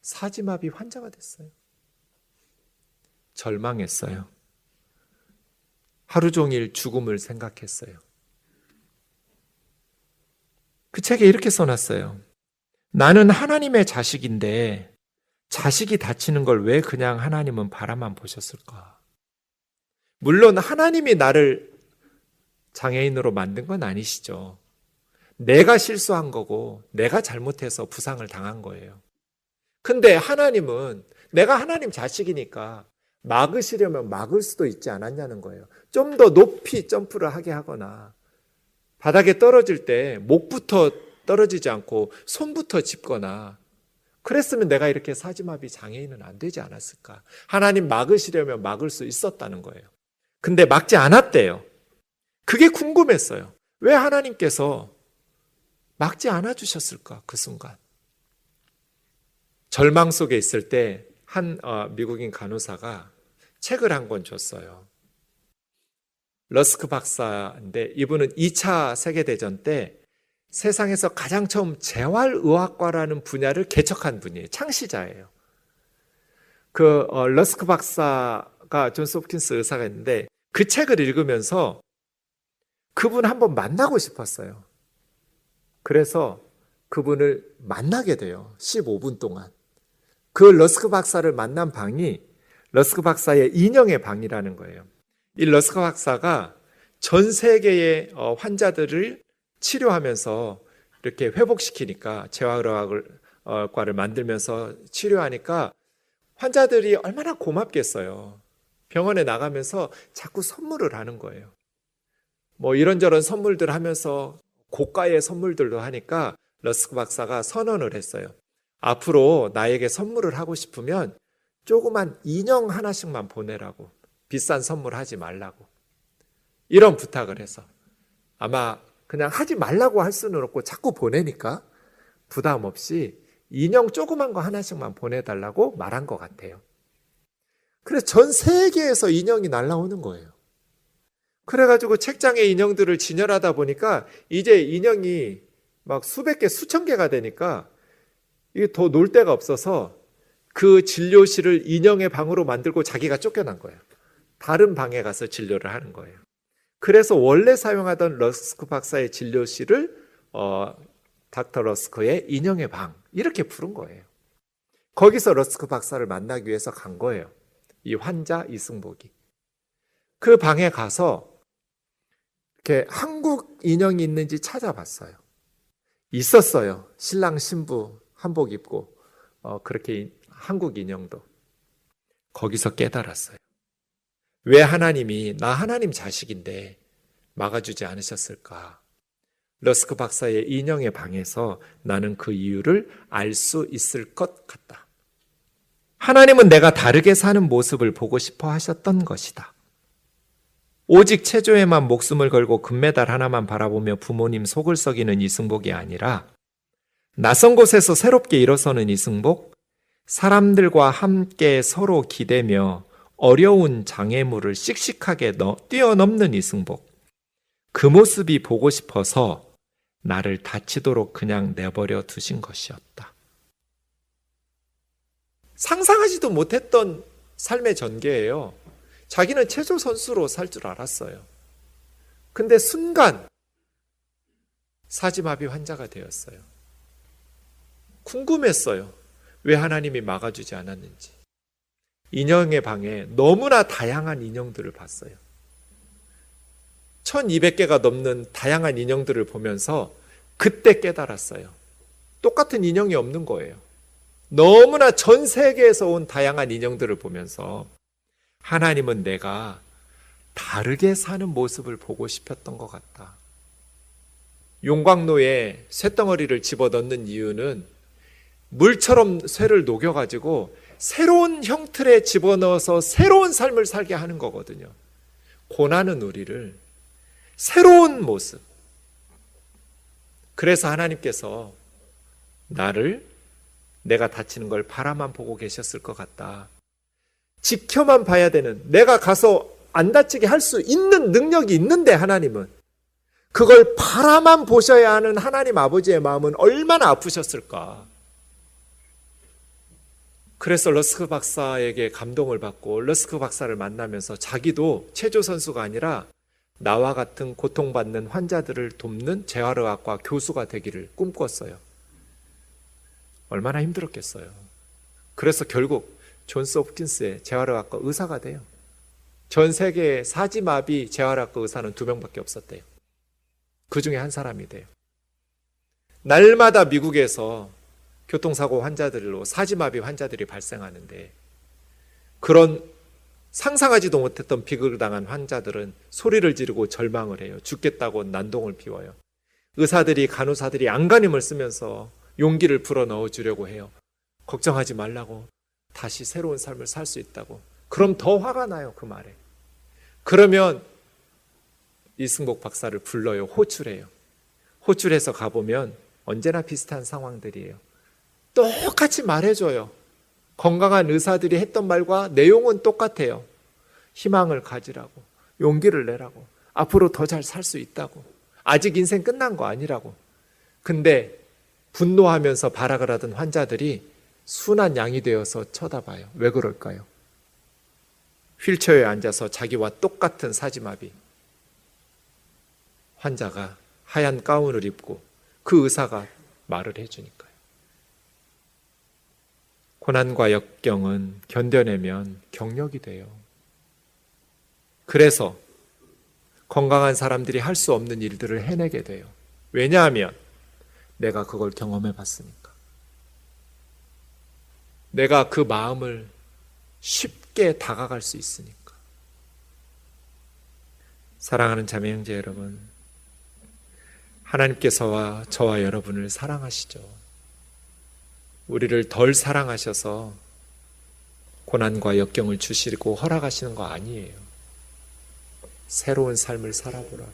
사지마비 환자가 됐어요. 절망했어요. 하루 종일 죽음을 생각했어요. 그 책에 이렇게 써놨어요. 나는 하나님의 자식인데 자식이 다치는 걸 왜 그냥 하나님은 바라만 보셨을까? 물론 하나님이 나를 장애인으로 만든 건 아니시죠. 내가 실수한 거고 내가 잘못해서 부상을 당한 거예요. 근데 하나님은 내가 하나님 자식이니까 막으시려면 막을 수도 있지 않았냐는 거예요. 좀 더 높이 점프를 하게 하거나 바닥에 떨어질 때 목부터 떨어지지 않고 손부터 짚거나 그랬으면 내가 이렇게 사지마비 장애인은 안 되지 않았을까? 하나님 막으시려면 막을 수 있었다는 거예요. 근데 막지 않았대요. 그게 궁금했어요. 왜 하나님께서 막지 않아 주셨을까? 그 순간. 절망 속에 있을 때 한 미국인 간호사가 책을 한 권 줬어요. 러스크 박사인데 이분은 2차 세계대전 때 세상에서 가장 처음 재활의학과라는 분야를 개척한 분이에요. 창시자예요. 그 러스크 박사가 존스 홉킨스 의사가 있는데 그 책을 읽으면서 그분 한번 만나고 싶었어요. 그래서 그분을 만나게 돼요. 15분 동안. 그 러스크 박사를 만난 방이 러스크 박사의 인형의 방이라는 거예요. 이 러스크 박사가 전 세계의 환자들을 치료하면서 이렇게 회복시키니까 재활의학과를 만들면서 치료하니까 환자들이 얼마나 고맙겠어요. 병원에 나가면서 자꾸 선물을 하는 거예요. 뭐 이런저런 선물들 하면서 고가의 선물들도 하니까 러스크 박사가 선언을 했어요. 앞으로 나에게 선물을 하고 싶으면 조그만 인형 하나씩만 보내라고. 비싼 선물 하지 말라고. 이런 부탁을 해서 아마 그냥 하지 말라고 할 수는 없고 자꾸 보내니까 부담 없이 인형 조그만 거 하나씩만 보내달라고 말한 것 같아요. 그래서 전 세계에서 인형이 날라오는 거예요. 그래가지고 책장에 인형들을 진열하다 보니까 이제 인형이 막 수백 개, 수천 개가 되니까 이게 더 놀 데가 없어서 그 진료실을 인형의 방으로 만들고 자기가 쫓겨난 거예요. 다른 방에 가서 진료를 하는 거예요. 그래서 원래 사용하던 러스크 박사의 진료실을 닥터 러스크의 인형의 방 이렇게 부른 거예요. 거기서 러스크 박사를 만나기 위해서 간 거예요. 이 환자 이승복이. 그 방에 가서 이렇게 한국 인형이 있는지 찾아봤어요. 있었어요. 신랑 신부 한복 입고 그렇게 한국 인형도. 거기서 깨달았어요. 왜 하나님이 나 하나님 자식인데 막아주지 않으셨을까? 러스크 박사의 인형의 방에서 나는 그 이유를 알 수 있을 것 같다. 하나님은 내가 다르게 사는 모습을 보고 싶어 하셨던 것이다. 오직 체조에만 목숨을 걸고 금메달 하나만 바라보며 부모님 속을 썩이는 이승복이 아니라 낯선 곳에서 새롭게 일어서는 이승복, 사람들과 함께 서로 기대며 어려운 장애물을 씩씩하게 뛰어넘는 이승복. 그 모습이 보고 싶어서 나를 다치도록 그냥 내버려 두신 것이었다. 상상하지도 못했던 삶의 전개예요. 자기는 체조 선수로 살 줄 알았어요. 근데 순간 사지마비 환자가 되었어요. 궁금했어요. 왜 하나님이 막아주지 않았는지. 인형의 방에 너무나 다양한 인형들을 봤어요. 1200개가 넘는 다양한 인형들을 보면서 그때 깨달았어요. 똑같은 인형이 없는 거예요. 너무나 전 세계에서 온 다양한 인형들을 보면서 하나님은 내가 다르게 사는 모습을 보고 싶었던 것 같다. 용광로에 쇳덩어리를 집어넣는 이유는 물처럼 쇠를 녹여가지고 새로운 형틀에 집어넣어서 새로운 삶을 살게 하는 거거든요. 고난은 우리를 새로운 모습. 그래서 하나님께서 내가 다치는 걸 바라만 보고 계셨을 것 같다. 지켜만 봐야 되는, 내가 가서 안 다치게 할 수 있는 능력이 있는데 하나님은 그걸 바라만 보셔야 하는 하나님 아버지의 마음은 얼마나 아프셨을까. 그래서 러스크 박사에게 감동을 받고 러스크 박사를 만나면서 자기도 체조 선수가 아니라 나와 같은 고통받는 환자들을 돕는 재활의학과 교수가 되기를 꿈꿨어요. 얼마나 힘들었겠어요. 그래서 결국 존스 홉킨스의 재활의학과 의사가 돼요. 전 세계에 사지마비 재활의학과 의사는 2명밖에 없었대요. 그 중에 한 사람이 돼요. 날마다 미국에서 교통사고 환자들로 사지마비 환자들이 발생하는데, 그런 상상하지도 못했던 비극을 당한 환자들은 소리를 지르고 절망을 해요. 죽겠다고 난동을 피워요. 의사들이, 간호사들이 안간힘을 쓰면서 용기를 불어넣어 주려고 해요. 걱정하지 말라고, 다시 새로운 삶을 살 수 있다고. 그럼 더 화가 나요, 그 말에. 그러면 이승복 박사를 불러요. 호출해요. 호출해서 가보면 언제나 비슷한 상황들이에요. 똑같이 말해줘요. 건강한 의사들이 했던 말과 내용은 똑같아요. 희망을 가지라고, 용기를 내라고, 앞으로 더 잘 살 수 있다고, 아직 인생 끝난 거 아니라고. 근데 분노하면서 발악을 하던 환자들이 순한 양이 되어서 쳐다봐요. 왜 그럴까요? 휠체어에 앉아서 자기와 똑같은 사지마비 환자가 하얀 가운을 입고 그 의사가 말을 해주니까요. 고난과 역경은 견뎌내면 경력이 돼요. 그래서 건강한 사람들이 할 수 없는 일들을 해내게 돼요. 왜냐하면 내가 그걸 경험해 봤으니까. 내가 그 마음을 쉽게 다가갈 수 있으니까. 사랑하는 자매 형제 여러분, 하나님께서와 저와 여러분을 사랑하시죠. 우리를 덜 사랑하셔서 고난과 역경을 주시고 허락하시는 거 아니에요. 새로운 삶을 살아보라고.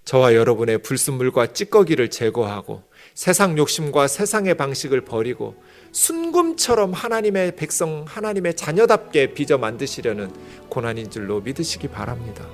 저와 여러분의 불순물과 찌꺼기를 제거하고 세상 욕심과 세상의 방식을 버리고 순금처럼 하나님의 백성, 하나님의 자녀답게 빚어 만드시려는 고난인 줄로 믿으시기 바랍니다.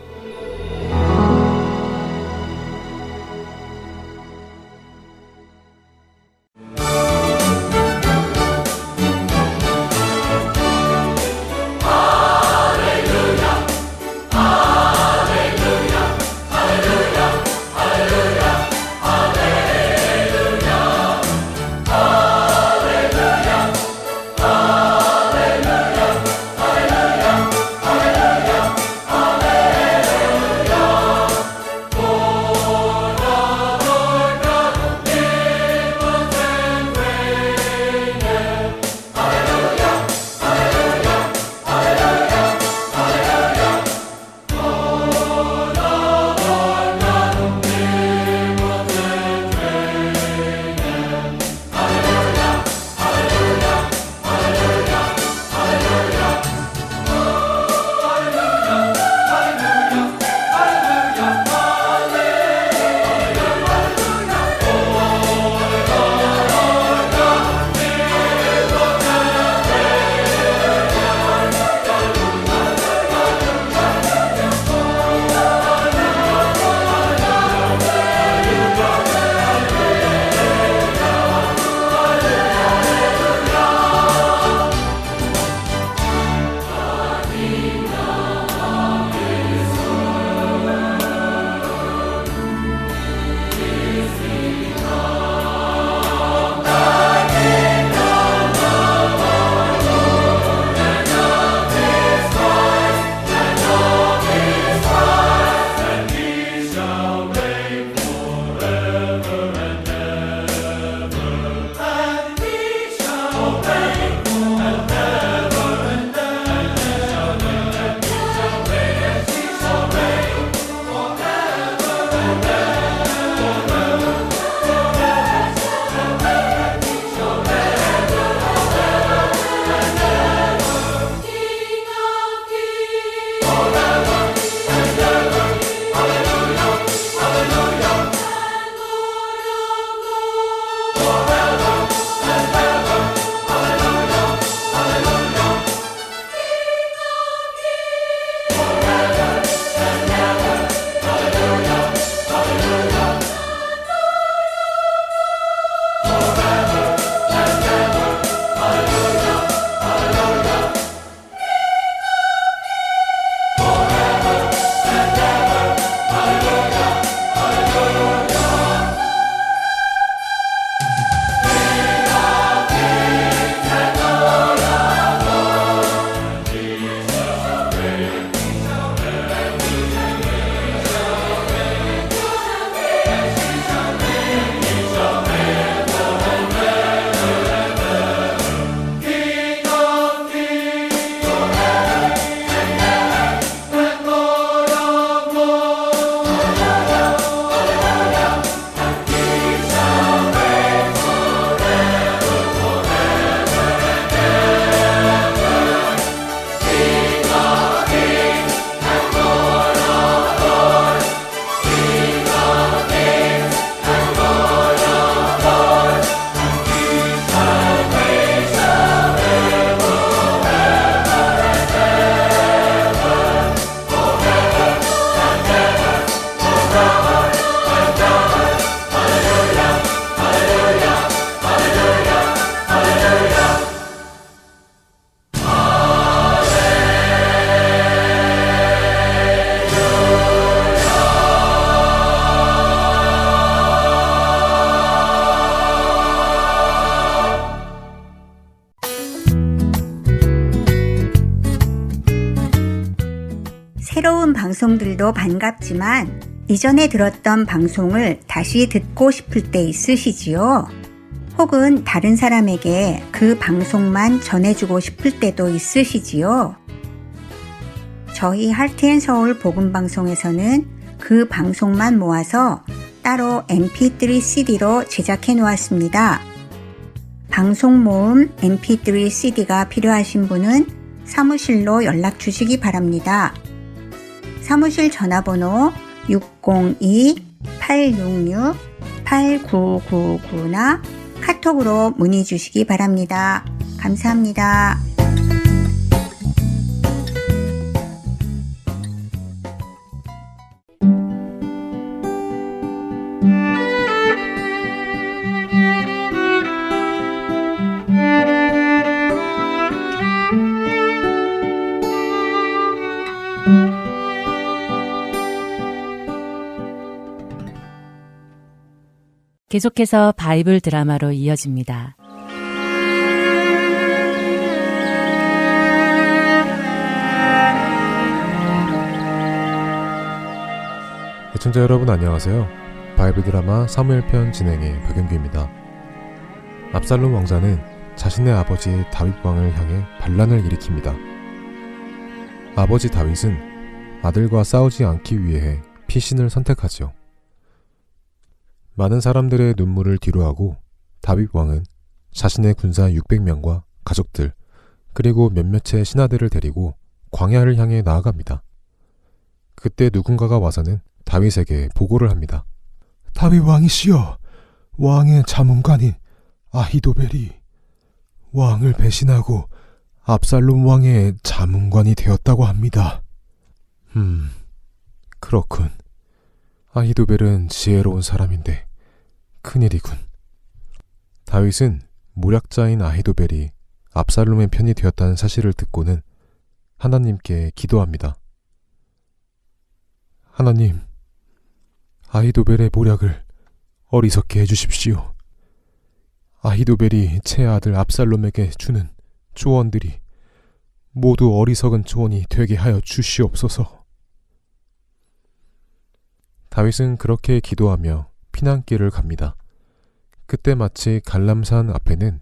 오늘도 반갑지만 이전에 들었던 방송을 다시 듣고 싶을 때 있으시지요? 혹은 다른 사람에게 그 방송만 전해주고 싶을 때도 있으시지요? 저희 할트앤서울 복음방송에서는 그 방송만 모아서 따로 mp3 CD로 제작해 놓았습니다. 방송 모음 mp3 CD가 필요하신 분은 사무실로 연락 주시기 바랍니다. 사무실 전화번호 602-866-8999나 카톡으로 문의 주시기 바랍니다. 감사합니다. 계속해서 바이블 드라마로 이어집니다. 시청자 여러분 안녕하세요. 바이블 드라마 사무엘편 진행의 박영규입니다. 압살롬 왕자는 자신의 아버지 다윗 왕을 향해 반란을 일으킵니다. 아버지 다윗은 아들과 싸우지 않기 위해 피신을 선택하지요. 많은 사람들의 눈물을 뒤로하고 다윗 왕은 자신의 군사 600명과 가족들 그리고 몇몇의 신하들을 데리고 광야를 향해 나아갑니다. 그때 누군가가 와서는 다윗에게 보고를 합니다. 다윗 왕이시여, 왕의 자문관인 아히도벨이 왕을 배신하고 압살롬 왕의 자문관이 되었다고 합니다. 그렇군. 아히도벨은 지혜로운 사람인데 큰일이군. 다윗은 모략자인 아히도벨이 압살롬의 편이 되었다는 사실을 듣고는 하나님께 기도합니다. 하나님, 아히도벨의 모략을 어리석게 해주십시오. 아히도벨이 제 아들 압살롬에게 주는 조언들이 모두 어리석은 조언이 되게 하여 주시옵소서. 다윗은 그렇게 기도하며 피난길을 갑니다. 그때 마치 갈람산 앞에는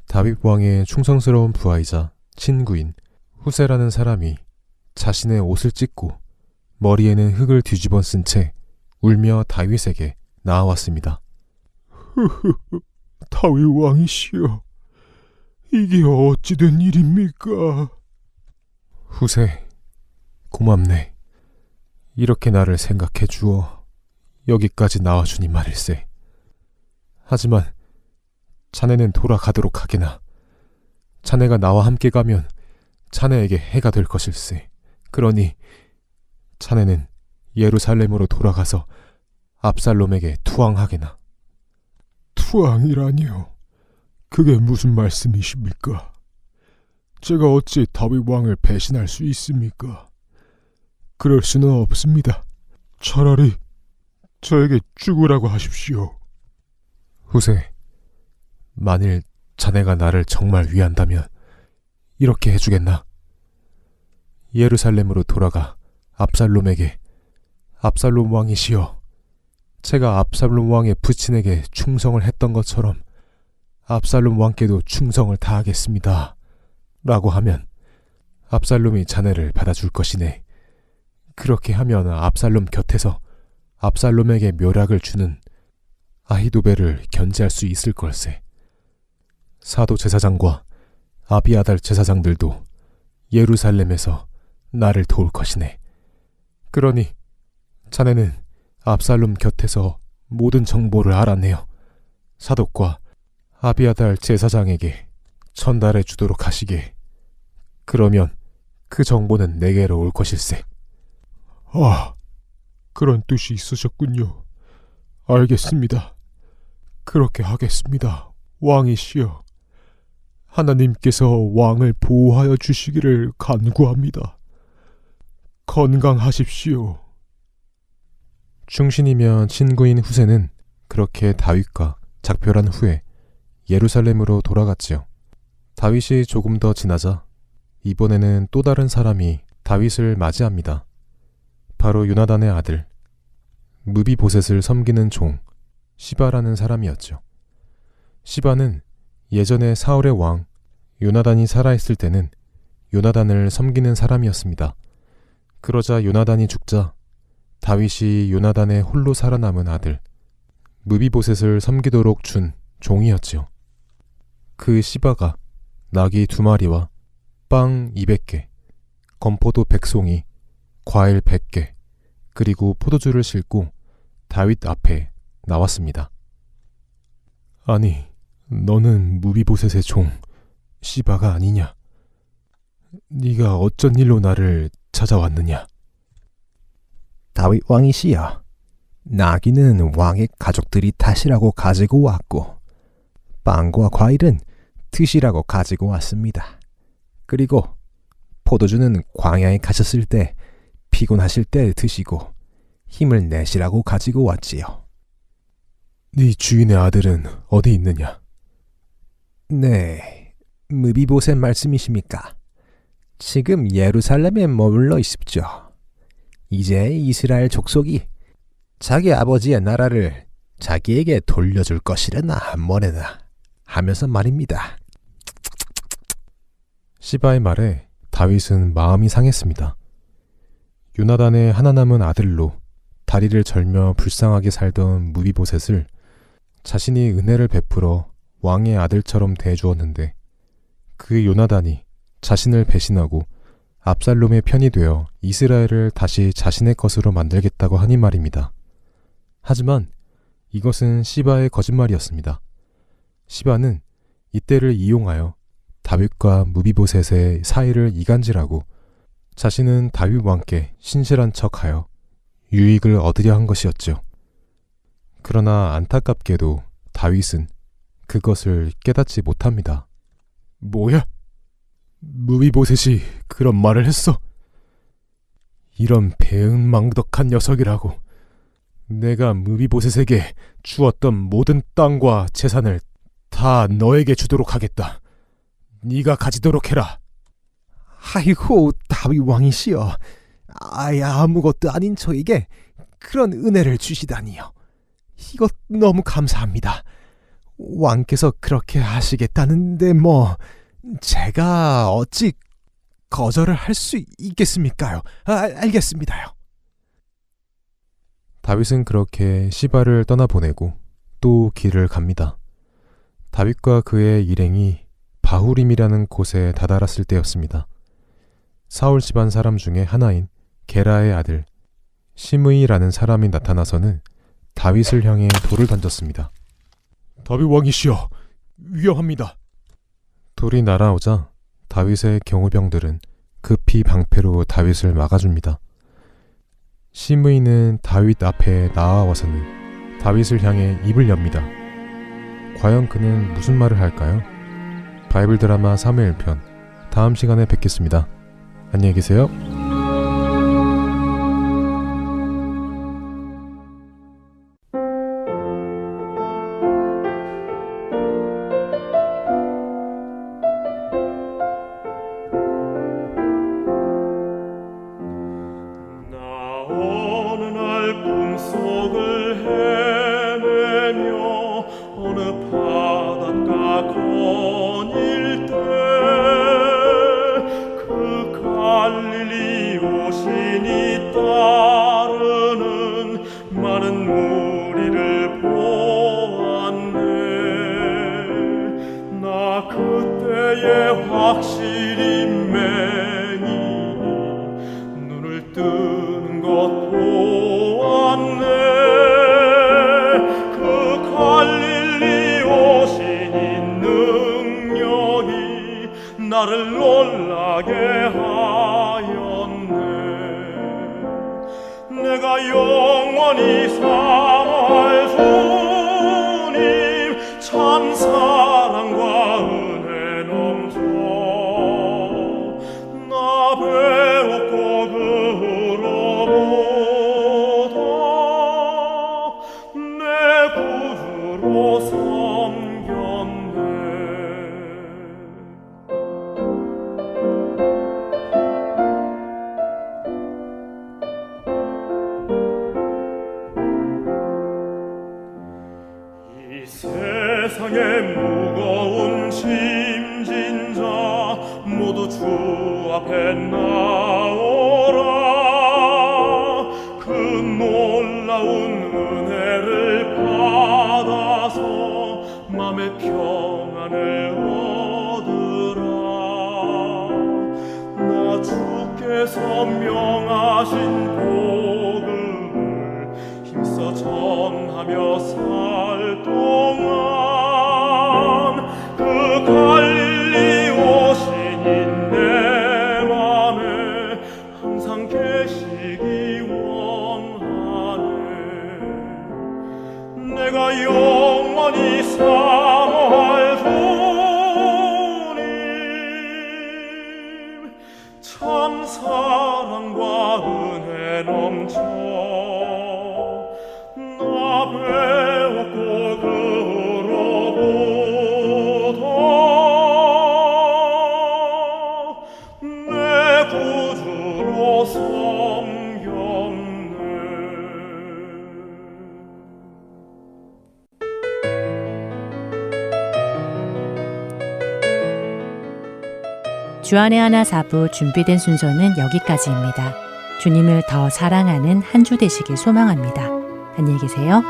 다윗 왕의 충성스러운 부하이자 친구인 후세라는 사람이 자신의 옷을 찢고 머리에는 흙을 뒤집어 쓴 채 울며 다윗에게 나아왔습니다. 다윗 왕이시여, 이게 어찌 된 일입니까? 후세, 고맙네. 이렇게 나를 생각해 주어 여기까지 나와주니 말일세. 하지만 자네는 돌아가도록 하게나. 자네가 나와 함께 가면 자네에게 해가 될 것일세. 그러니 자네는 예루살렘으로 돌아가서 압살롬에게 투항하게나. 투항이라니요? 그게 무슨 말씀이십니까? 제가 어찌 다윗 왕을 배신할 수 있습니까? 그럴 수는 없습니다. 차라리 저에게 죽으라고 하십시오. 후세, 만일 자네가 나를 정말 위한다면 이렇게 해주겠나? 예루살렘으로 돌아가 압살롬에게 압살롬 왕이시여, 제가 압살롬 왕의 부친에게 충성을 했던 것처럼 압살롬 왕께도 충성을 다하겠습니다 라고 하면 압살롬이 자네를 받아줄 것이네. 그렇게 하면 압살롬 곁에서 압살롬에게 묘락을 주는 아히도벨을 견제할 수 있을 걸세. 사도 제사장과 아비아달 제사장들도 예루살렘에서 나를 도울 것이네. 그러니 자네는 압살롬 곁에서 모든 정보를 알아내어 사독과 아비아달 제사장에게 전달해 주도록 하시게. 그러면 그 정보는 내게로 올 것일세. 아, 그런 뜻이 있으셨군요. 알겠습니다. 그렇게 하겠습니다. 왕이시여, 하나님께서 왕을 보호하여 주시기를 간구합니다. 건강하십시오. 충신이며 친구인 후세는 그렇게 다윗과 작별한 후에 예루살렘으로 돌아갔지요. 다윗이 조금 더 지나자 이번에는 또 다른 사람이 다윗을 맞이합니다. 바로 요나단의 아들 무비보셋을 섬기는 종 시바라는 사람이었죠. 시바는 예전에 사울의 왕 요나단이 살아있을 때는 요나단을 섬기는 사람이었습니다. 그러자 요나단이 죽자 다윗이 요나단의 홀로 살아남은 아들 무비보셋을 섬기도록 준 종이었지요. 그 시바가 나귀 2마리와 빵 200개, 건포도 100송이, 과일 100개, 그리고 포도주를 싣고 다윗 앞에 나왔습니다. 아니, 너는 무비보셋의 종 시바가 아니냐? 네가 어쩐 일로 나를 찾아왔느냐? 다윗 왕이시여, 나귀는 왕의 가족들이 타시라고 가지고 왔고 빵과 과일은 드시라고 가지고 왔습니다. 그리고 포도주는 광야에 가셨을 때 피곤하실 때 드시고 힘을 내시라고 가지고 왔지요. 네 주인의 아들은 어디 있느냐? 네, 무비보셋 말씀이십니까? 지금 예루살렘에 머물러 있습죠. 이제 이스라엘 족속이 자기 아버지의 나라를 자기에게 돌려줄 것이려나 뭐래나 하면서 말입니다. 시바의 말에 다윗은 마음이 상했습니다. 요나단의 하나 남은 아들로 다리를 절며 불쌍하게 살던 무비보셋을 자신이 은혜를 베풀어 왕의 아들처럼 대해주었는데 그 요나단이 자신을 배신하고 압살롬의 편이 되어 이스라엘을 다시 자신의 것으로 만들겠다고 하니 말입니다. 하지만 이것은 시바의 거짓말이었습니다. 시바는 이때를 이용하여 다윗과 무비보셋의 사이를 이간질하고 자신은 다윗 왕께 신실한 척하여 유익을 얻으려 한 것이었죠. 그러나 안타깝게도 다윗은 그것을 깨닫지 못합니다. 뭐야? 무비보셋이 그런 말을 했어? 이런 배은망덕한 녀석이라고. 내가 무비보셋에게 주었던 모든 땅과 재산을 다 너에게 주도록 하겠다. 네가 가지도록 해라. 아이고, 다윗 왕이시여, 아무것도 아닌 저에게 그런 은혜를 주시다니요. 이것 너무 감사합니다. 왕께서 그렇게 하시겠다는데 제가 어찌 거절을 할 수 있겠습니까요? 알겠습니다요. 다윗은 그렇게 시바를 떠나보내고 또 길을 갑니다. 다윗과 그의 일행이 바후림이라는 곳에 다다랐을 때였습니다. 사울 집안 사람 중에 하나인 게라의 아들 시므이라는 사람이 나타나서는 다윗을 향해 돌을 던졌습니다. 다윗 왕이시여, 위험합니다. 돌이 날아오자 다윗의 경호병들은 급히 방패로 다윗을 막아줍니다. 시므이는 다윗 앞에 나아와서는 다윗을 향해 입을 엽니다. 과연 그는 무슨 말을 할까요? 바이블 드라마 사무엘 편 다음 시간에 뵙겠습니다. 안녕히 계세요. 나를 놀라게 하였네. 내가 영원히 사랑할 주님 참 사랑과 은혜 넘쳐 나 배웠고 그로부터 내 구주로 섬겼네. 내게 무거운 짐진 자 모두 주 앞에 나오라. 그 놀라운 은혜를 받아서 맘의 평안을 얻으라. 나 주께서 명하신 복음을 힘써 전하며 살 동안 그 갈릴리 오시니 내 맘에 항상 계시기 원하네. 내가 영원히 사모할 주님 참 사랑과 은혜 넘쳐 나 배웠고 그로부터 내 구주로 섬겼네. 주안의 하나 4부 준비된 순서는 여기까지입니다. 주님을 더 사랑하는 한 주 되시길 소망합니다. 안녕히 계세요.